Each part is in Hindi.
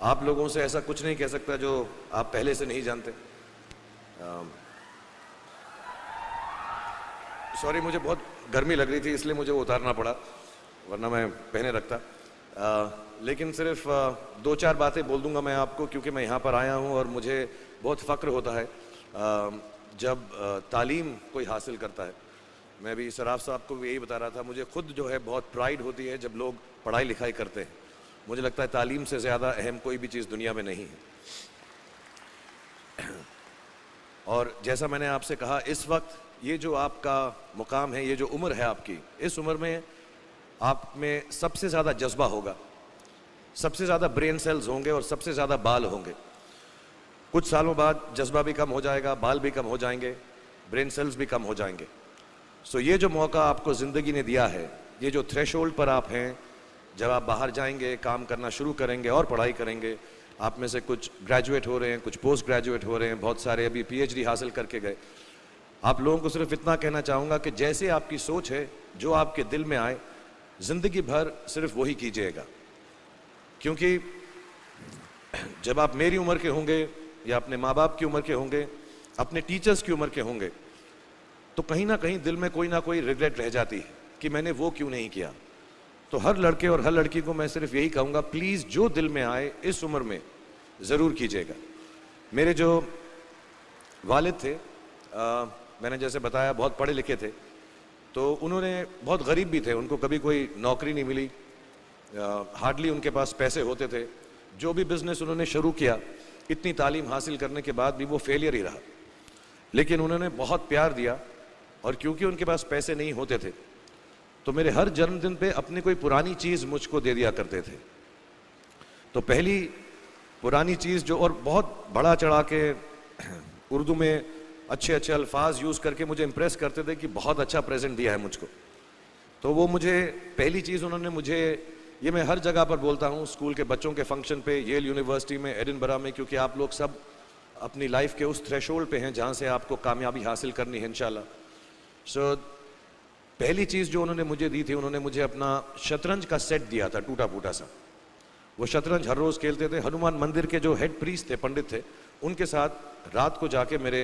आप लोगों से ऐसा कुछ नहीं कह सकता जो आप पहले से नहीं जानते। सॉरी, मुझे बहुत गर्मी लग रही थी इसलिए मुझे वो उतारना पड़ा, वरना मैं पहने रखता। लेकिन सिर्फ दो चार बातें बोल दूंगा मैं आपको, क्योंकि मैं यहाँ पर आया हूँ और मुझे बहुत फ़क्र होता है जब तालीम कोई हासिल करता है। मैं भी सराफ साहब को भी यही बता रहा था, मुझे खुद जो है बहुत प्राइड होती है जब लोग पढ़ाई लिखाई करते हैं। मुझे लगता है तालीम से ज़्यादा अहम कोई भी चीज़ दुनिया में नहीं है। और जैसा मैंने आपसे कहा, इस वक्त ये जो आपका मुकाम है, ये जो उम्र है आपकी, इस उम्र में आप में सबसे ज़्यादा जज्बा होगा, सबसे ज़्यादा ब्रेन सेल्स होंगे और सबसे ज़्यादा बाल होंगे। कुछ सालों बाद जज्बा भी कम हो जाएगा, बाल भी कम हो जाएंगे, ब्रेन सेल्स भी कम हो जाएंगे। सो ये जो मौका आपको ज़िंदगी ने दिया है, ये जो थ्रेशोल्ड पर आप हैं, जब आप बाहर जाएंगे, काम करना शुरू करेंगे और पढ़ाई करेंगे, आप में से कुछ ग्रेजुएट हो रहे हैं, कुछ पोस्ट ग्रेजुएट हो रहे हैं, बहुत सारे अभी PhD हासिल करके गए। आप लोगों को सिर्फ इतना कहना चाहूँगा कि जैसे आपकी सोच है, जो आपके दिल में आए, ज़िंदगी भर सिर्फ वही कीजिएगा। क्योंकि जब आप मेरी उम्र के होंगे या अपने माँ बाप की उम्र के होंगे, अपने टीचर्स की उम्र के होंगे, तो कहीं ना कहीं दिल में कोई ना कोई रिग्रेट रह जाती है कि मैंने वो क्यों नहीं किया। तो हर लड़के और हर लड़की को मैं सिर्फ यही कहूँगा, प्लीज़ जो दिल में आए इस उम्र में ज़रूर कीजिएगा। मेरे जो वालिद थे, मैंने जैसे बताया, बहुत पढ़े लिखे थे, तो उन्होंने बहुत गरीब भी थे, उनको कभी कोई नौकरी नहीं मिली, हार्डली उनके पास पैसे होते थे। जो भी बिज़नेस उन्होंने शुरू किया, इतनी तालीम हासिल करने के बाद भी वो फेलियर ही रहा। लेकिन उन्होंने बहुत प्यार दिया, और क्योंकि उनके पास पैसे नहीं होते थे तो मेरे हर जन्मदिन पे अपनी कोई पुरानी चीज़ मुझको दे दिया करते थे। तो पहली पुरानी चीज़ जो, और बहुत बड़ा चढ़ा के उर्दू में अच्छे अच्छे अल्फाज यूज़ करके मुझे इम्प्रेस करते थे कि बहुत अच्छा प्रेजेंट दिया है मुझको। तो वो मुझे पहली चीज़ उन्होंने मुझे, ये मैं हर जगह पर बोलता हूँ, स्कूल के बच्चों के फंक्शन पे, येल यूनिवर्सिटी में, एडिनबरा में, क्योंकि आप लोग सब अपनी लाइफ के उस थ्रेशोल्ड पे हैं जहाँ से आपको कामयाबी हासिल करनी है इंशाल्लाह। सो पहली चीज़ जो उन्होंने मुझे दी थी, उन्होंने मुझे अपना शतरंज का सेट दिया था, टूटा फूटा सा। वो शतरंज हर रोज़ खेलते थे। हनुमान मंदिर के जो हेड प्रीस्ट थे, पंडित थे, उनके साथ रात को जाके मेरे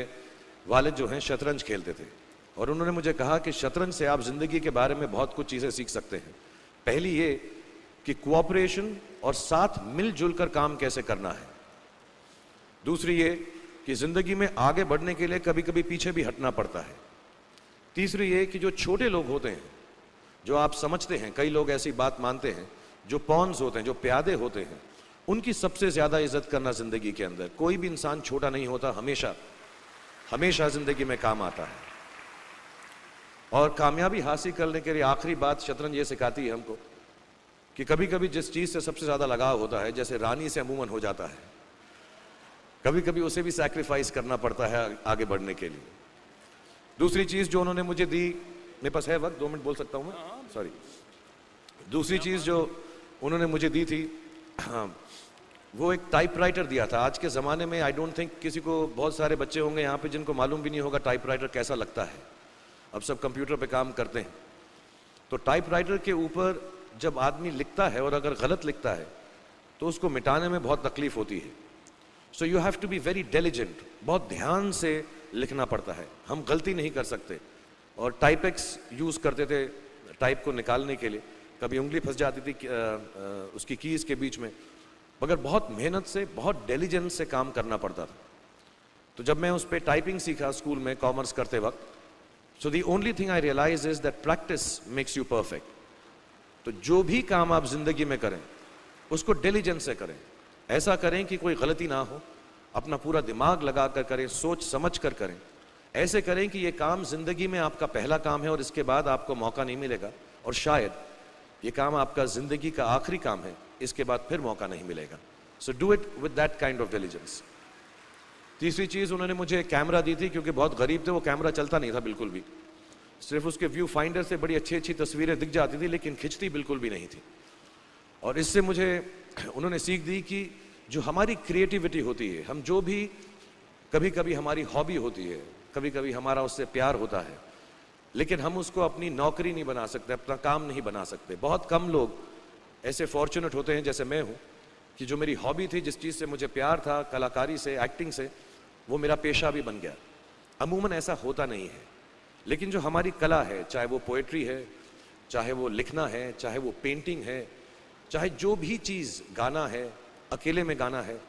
वालिद जो हैं शतरंज खेलते थे। और उन्होंने मुझे कहा कि शतरंज से आप ज़िंदगी के बारे में बहुत कुछ चीज़ें सीख सकते हैं। पहली ये कि कोऑपरेशन और साथ मिलजुल कर काम कैसे करना है। दूसरी ये कि ज़िंदगी में आगे बढ़ने के लिए कभी कभी पीछे भी हटना पड़ता है। तीसरी ये कि जो छोटे लोग होते हैं, जो आप समझते हैं, कई लोग ऐसी बात मानते हैं, जो पॉन्स होते हैं, जो प्यादे होते हैं, उनकी सबसे ज़्यादा इज्जत करना ज़िंदगी के अंदर। कोई भी इंसान छोटा नहीं होता, हमेशा हमेशा ज़िंदगी में काम आता है। और कामयाबी हासिल करने के लिए आखिरी बात शतरंज ये सिखाती है हमको कि कभी कभी जिस चीज़ से सबसे ज़्यादा लगाव होता है, जैसे रानी से अमूमन हो जाता है, कभी कभी उसे भी सैक्रिफाइस करना पड़ता है आगे बढ़ने के लिए। दूसरी चीज़ जो उन्होंने मुझे दी, मेरे पास है वक्त, 2 मिनट बोल सकता हूँ मैं, सॉरी। दूसरी चीज़ जो उन्होंने मुझे दी थी, वो एक टाइपराइटर दिया था। आज के ज़माने में आई डोंट थिंक किसी को, बहुत सारे बच्चे होंगे यहाँ पे जिनको मालूम भी नहीं होगा टाइपराइटर कैसा लगता है। अब सब कंप्यूटर पे काम करते हैं। तो टाइपराइटर के ऊपर जब आदमी लिखता है और अगर गलत लिखता है तो उसको मिटाने में बहुत तकलीफ होती है। So you have to be very diligent, बहुत ध्यान से लिखना पड़ता है। हम गलती नहीं कर सकते। और टाइपेक्स यूज़ करते थे टाइप को निकालने के लिए, कभी उंगली फंस जाती थी उसकी कीज़ के बीच में, मगर बहुत मेहनत से, बहुत डिलिजेंस से काम करना पड़ता था। तो जब मैं उस पर टाइपिंग सीखा स्कूल में कॉमर्स करते वक्त, so the only thing I realise is that practice makes you perfect. तो जो भी काम आप जिंदगी में करें उसको डिलिजेंस से करें, ऐसा करें कि कोई गलती ना हो, अपना पूरा दिमाग लगा कर करें, सोच समझ कर करें। ऐसे करें कि ये काम जिंदगी में आपका पहला काम है और इसके बाद आपको मौका नहीं मिलेगा, और शायद ये काम आपका जिंदगी का आखिरी काम है, इसके बाद फिर मौका नहीं मिलेगा। So do it with that kind of diligence. तीसरी चीज़ उन्होंने मुझे कैमरा दी थी, क्योंकि बहुत गरीब थे, वो कैमरा चलता नहीं था बिल्कुल भी, सिर्फ उसके व्यू फाइंडर से बड़ी अच्छी अच्छी तस्वीरें दिख जाती थी, लेकिन खिंचती बिल्कुल भी नहीं थी। और इससे मुझे उन्होंने सीख दी कि जो हमारी क्रिएटिविटी होती है, हम जो भी, कभी कभी हमारी हॉबी होती है, कभी कभी हमारा उससे प्यार होता है, लेकिन हम उसको अपनी नौकरी नहीं बना सकते, अपना काम नहीं बना सकते। बहुत कम लोग ऐसे फॉर्चुनेट होते हैं जैसे मैं हूँ कि जो मेरी हॉबी थी, जिस चीज़ से मुझे प्यार था, कलाकारी से, एक्टिंग से, वो मेरा पेशा भी बन गया। अमूमन ऐसा होता नहीं है, लेकिन जो हमारी कला है, चाहे वो पोएट्री है, चाहे वो लिखना है, चाहे वो पेंटिंग है, चाहे जो भी चीज़, गाना है, अकेले में गाना है,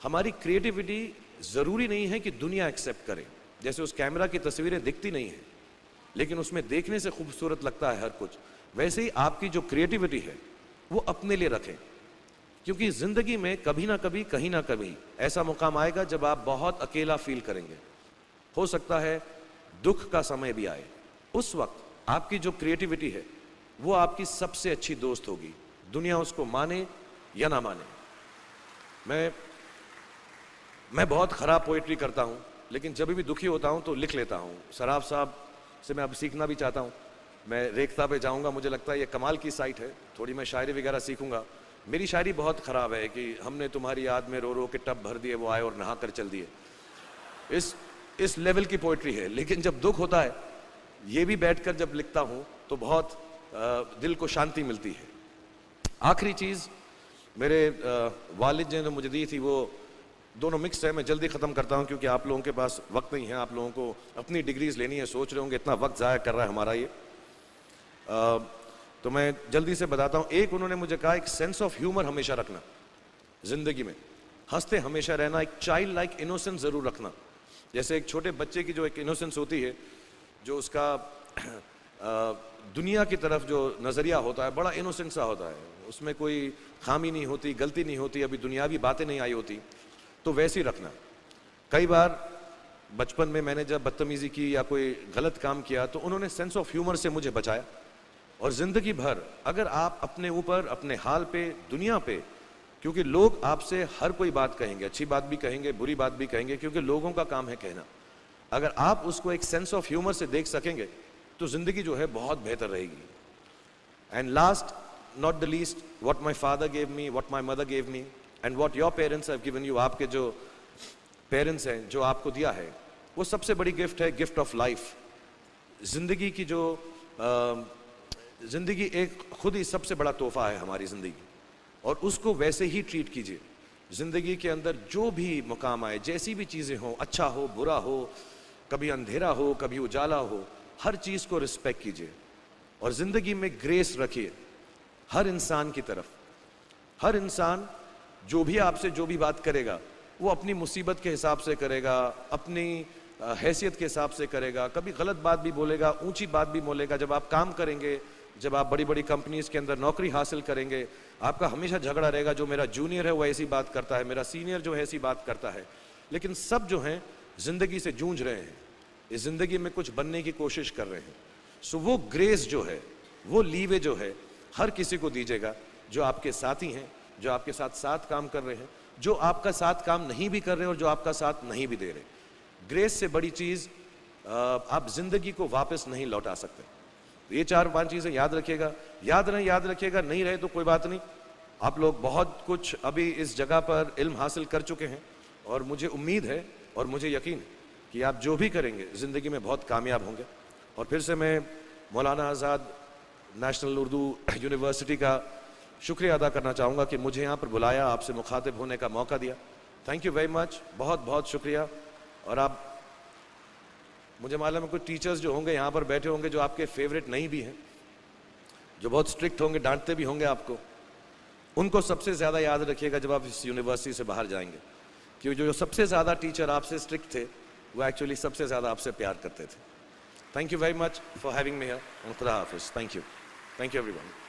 हमारी क्रिएटिविटी ज़रूरी नहीं है कि दुनिया एक्सेप्ट करे। जैसे उस कैमरा की तस्वीरें दिखती नहीं हैं, लेकिन उसमें देखने से खूबसूरत लगता है हर कुछ, वैसे ही आपकी जो क्रिएटिविटी है वो अपने लिए रखें, क्योंकि ज़िंदगी में कभी ना कभी, कहीं ना कभी ऐसा मुकाम आएगा जब आप बहुत अकेला फील करेंगे। हो सकता है दुख का समय भी आए, उस वक्त आपकी जो क्रिएटिविटी है वो आपकी सबसे अच्छी दोस्त होगी, दुनिया उसको माने या ना माने। मैं बहुत ख़राब पोइट्री करता हूँ, लेकिन जब भी दुखी होता हूँ तो लिख लेता हूँ। सराफ साहब से मैं अब सीखना भी चाहता हूँ। मैं रेख्ता पे जाऊँगा, मुझे लगता है ये कमाल की साइट है, थोड़ी मैं शायरी वगैरह सीखूँगा। मेरी शायरी बहुत ख़राब है कि हमने तुम्हारी याद में रो रो के टब भर दिए, वो आए और नहा कर चल दिए। इस लेवल की पोइट्री है। लेकिन जब दुख होता है, ये भी बैठकर जब लिखता हूँ तो बहुत दिल को शांति मिलती है। आखिरी चीज़ मेरे वालिद जी ने मुझे दी थी, वो दोनों मिक्स है, मैं जल्दी ख़त्म करता हूँ क्योंकि आप लोगों के पास वक्त नहीं है, आप लोगों को अपनी डिग्रीज लेनी है, सोच रहे होंगे इतना वक्त ज़ाया कर रहा है हमारा ये। तो मैं जल्दी से बताता हूँ। एक उन्होंने मुझे कहा, एक सेंस ऑफ ह्यूमर हमेशा रखना ज़िंदगी में, हंसते हमेशा रहना, एक चाइल्ड लाइक इनोसेंस ज़रूर रखना। जैसे एक छोटे बच्चे की जो एक इनोसेंस होती है, जो उसका दुनिया की तरफ जो नज़रिया होता है बड़ा इनोसेंट सा होता है, उसमें कोई खामी नहीं होती, गलती नहीं होती, अभी दुनियावी बातें नहीं आई होती, तो वैसे ही रखना। कई बार बचपन में मैंने जब बदतमीज़ी की या कोई गलत काम किया तो उन्होंने सेंस ऑफ ह्यूमर से मुझे बचाया। और ज़िंदगी भर अगर आप अपने ऊपर, अपने हाल पे, दुनिया पे, क्योंकि लोग आपसे हर कोई बात कहेंगे, अच्छी बात भी कहेंगे, बुरी बात भी कहेंगे, क्योंकि लोगों का काम है कहना। अगर आप उसको एक सेंस ऑफ ह्यूमर से देख सकेंगे तो ज़िंदगी जो है बहुत बेहतर रहेगी। And last not the least, what my father gave me, what my mother gave me and what your parents have given you, आपके जो पेरेंट्स हैं, जो आपको दिया है, वो सबसे बड़ी गिफ्ट है, गिफ्ट ऑफ लाइफ। ज़िंदगी की जो ज़िंदगी एक खुद ही सबसे बड़ा तोहफा है हमारी ज़िंदगी, और उसको वैसे ही ट्रीट कीजिए। ज़िंदगी के अंदर जो भी मुकाम आए, जैसी भी चीज़ें हों, अच्छा हो, बुरा हो, कभी अंधेरा हो, कभी उजाला हो, हर चीज़ को रिस्पेक्ट कीजिए और ज़िंदगी में ग्रेस रखिए हर इंसान की तरफ। हर इंसान जो भी आपसे जो भी बात करेगा वो अपनी मुसीबत के हिसाब से करेगा, अपनी हैसियत के हिसाब से करेगा, कभी गलत बात भी बोलेगा, ऊंची बात भी बोलेगा। जब आप काम करेंगे, जब आप बड़ी बड़ी कंपनीज के अंदर नौकरी हासिल करेंगे, आपका हमेशा झगड़ा रहेगा, जो मेरा जूनियर है वो ऐसी बात करता है, मेरा सीनियर जो है ऐसी बात करता है। लेकिन सब जो हैं ज़िंदगी से जूझ रहे हैं, इस ज़िंदगी में कुछ बनने की कोशिश कर रहे हैं। सो वो ग्रेस जो है, वो लीवे जो है, हर किसी को दीजिएगा जो आपके साथी हैं, जो आपके साथ साथ काम कर रहे हैं, जो आपका साथ काम नहीं भी कर रहे और जो आपका साथ नहीं भी दे रहे। ग्रेस से बड़ी चीज़ आप ज़िंदगी को वापस नहीं लौटा सकते। ये 4-5 चीज़ें याद रखिएगा। याद रखिएगा, नहीं रहे तो कोई बात नहीं। आप लोग बहुत कुछ अभी इस जगह पर इल्म हासिल कर चुके हैं और मुझे उम्मीद है और मुझे यकीन है कि आप जो भी करेंगे ज़िंदगी में बहुत कामयाब होंगे। और फिर से मैं मौलाना आज़ाद नेशनल उर्दू यूनिवर्सिटी का शुक्रिया अदा करना चाहूँगा कि मुझे यहाँ पर बुलाया, आपसे मुखातिब होने का मौका दिया। थैंक यू वेरी मच, बहुत बहुत शुक्रिया। और आप, मुझे मालूम है कुछ टीचर्स जो होंगे यहाँ पर बैठे होंगे जो आपके फेवरेट नहीं भी हैं, जो बहुत स्ट्रिक्ट होंगे, डांटते भी होंगे आपको, उनको सबसे ज़्यादा याद रखिएगा जब आप इस यूनिवर्सिटी से बाहर जाएंगे, क्योंकि जो सबसे ज़्यादा टीचर आपसे स्ट्रिक्ट थे वो एक्चुअली सबसे ज़्यादा आपसे प्यार करते थे। Thank you very much for having me here and खुदा हाफिज़। Thank you everyone.